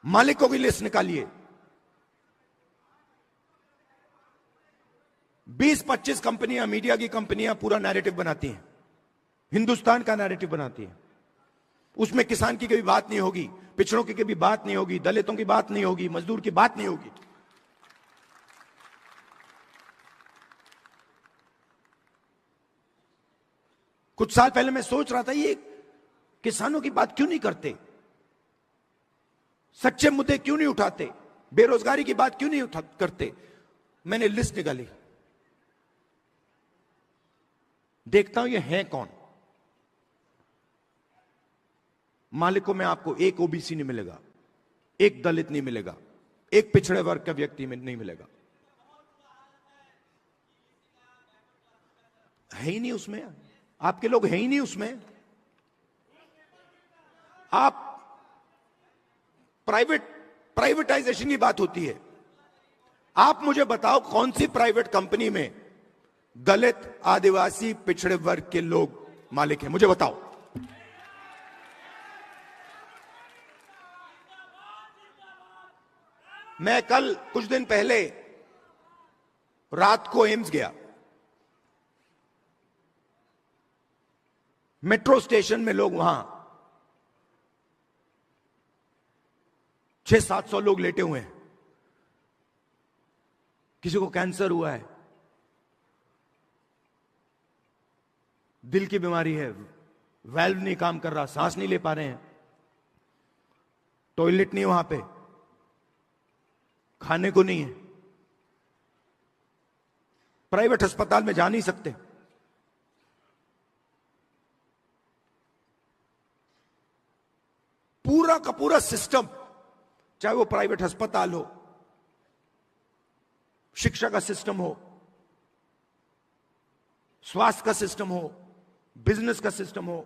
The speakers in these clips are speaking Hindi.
मालिकों की लिस्ट निकालिए। 20-25 कंपनियां, मीडिया की कंपनियां पूरा नैरेटिव बनाती हैं, हिंदुस्तान का नैरेटिव बनाती हैं। उसमें किसान की कभी बात नहीं होगी, पिछड़ों की कभी बात नहीं होगी, दलितों की बात नहीं होगी, मजदूर की बात नहीं होगी। कुछ साल पहले मैं सोच रहा था, ये किसानों की बात क्यों नहीं करते, सच्चे मुद्दे क्यों नहीं उठाते, बेरोजगारी की बात क्यों नहीं करते। मैंने लिस्ट निकाली, देखता हूं ये है कौन। मालिकों में आपको एक ओबीसी नहीं मिलेगा, एक दलित नहीं मिलेगा, एक पिछड़े वर्ग का व्यक्ति में नहीं मिलेगा, है ही नहीं उसमें। आपके लोग है ही नहीं उसमें। आप प्राइवेटाइजेशन की बात होती है, आप मुझे बताओ कौन सी प्राइवेट कंपनी में दलित, आदिवासी, पिछड़े वर्ग के लोग मालिक हैं, मुझे बताओ। मैं कल कुछ दिन पहले रात को एम्स गया। मेट्रो स्टेशन में लोग वहां 600-700 लोग लेटे हुए हैं। किसी को कैंसर हुआ है, दिल की बीमारी है, वाल्व नहीं काम कर रहा, सांस नहीं ले पा रहे हैं, टॉयलेट नहीं वहां पे, खाने को नहीं है, प्राइवेट अस्पताल में जा नहीं सकते। पूरा का पूरा सिस्टम, चाहे वो प्राइवेट अस्पताल हो, शिक्षा का सिस्टम हो, स्वास्थ्य का सिस्टम हो, बिजनेस का सिस्टम हो,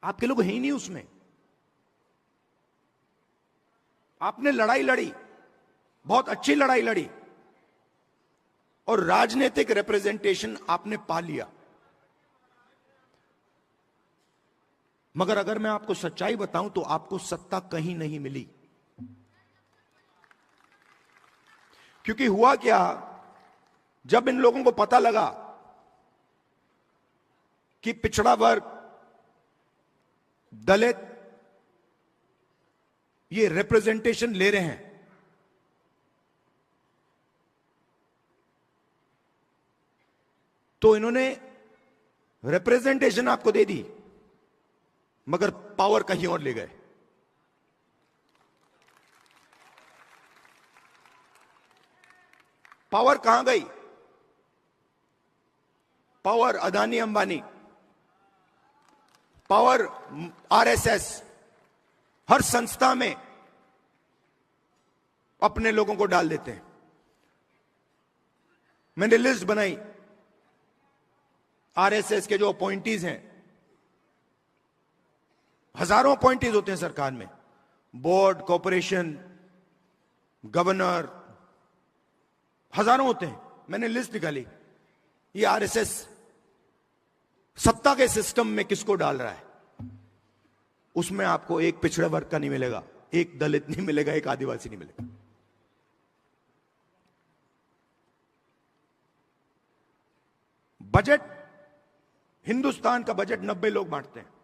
आपके लोग हैं ही नहीं उसमें। आपने लड़ाई लड़ी, बहुत अच्छी लड़ाई लड़ी, और राजनीतिक रिप्रेजेंटेशन आपने पा लिया। मगर अगर मैं आपको सच्चाई बताऊं तो आपको सत्ता कहीं नहीं मिली। क्योंकि हुआ क्या, जब इन लोगों को पता लगा कि पिछड़ा वर्ग, दलित ये रिप्रेजेंटेशन ले रहे हैं, तो इन्होंने रिप्रेजेंटेशन आपको दे दी, मगर पावर कहीं और ले गए। पावर कहां गई? Power Adani Ambani, power RSS, हर संस्था में अपने लोगों को डाल देते हैं। मैंने लिस्ट बनाई, आरएसएस के जो अपॉइंटीज हैं, हजारों अपॉइंटीज होते हैं सरकार में, बोर्ड, कॉर्पोरेशन, गवर्नर, हजारों होते हैं। मैंने लिस्ट निकाली, ये आरएसएस सत्ता के सिस्टम में किसको डाल रहा है। उसमें आपको एक पिछड़े वर्ग का नहीं मिलेगा, एक दलित नहीं मिलेगा, एक आदिवासी नहीं मिलेगा। बजट, हिंदुस्तान का बजट 90 लोग बांटते हैं।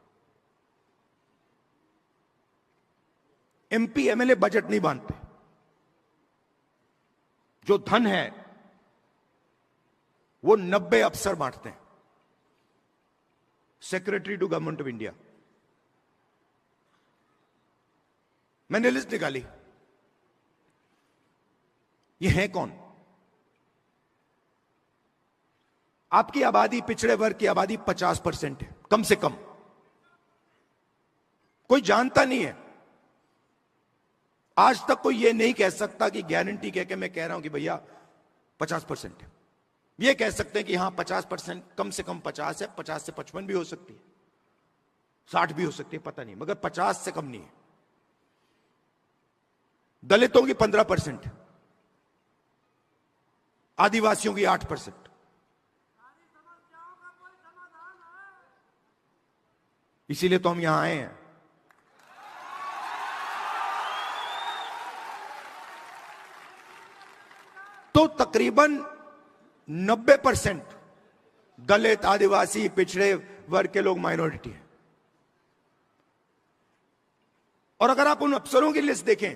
एमपी एमएलए बजट नहीं बांटते। जो धन है वो 90 अफसर बांटते हैं, secretary to government of India. मैंने लिस्ट निकाली, ये है कौन? आपकी आबादी, पिछड़े वर्ग की आबादी 50% है, कम से कम। कोई जानता नहीं है। आज तक कोई यह नहीं कह सकता कि गारंटी कह के मैं कह रहा हूं कि भैया 50% है। ये कह सकते हैं कि हां 50%, कम से कम 50 है, 50 से 55 भी हो सकती है, 60 भी हो सकती है, पता नहीं, मगर 50 से कम नहीं है। दलितों की 15%, आदिवासियों की 8%। इसीलिए तो हम यहां आए हैं। तकरीबन 90% दलित, आदिवासी, पिछड़े वर्ग के लोग माइनॉरिटी हैं। और अगर आप उन अफसरों की लिस्ट देखें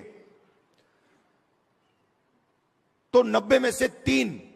तो 90 में से 3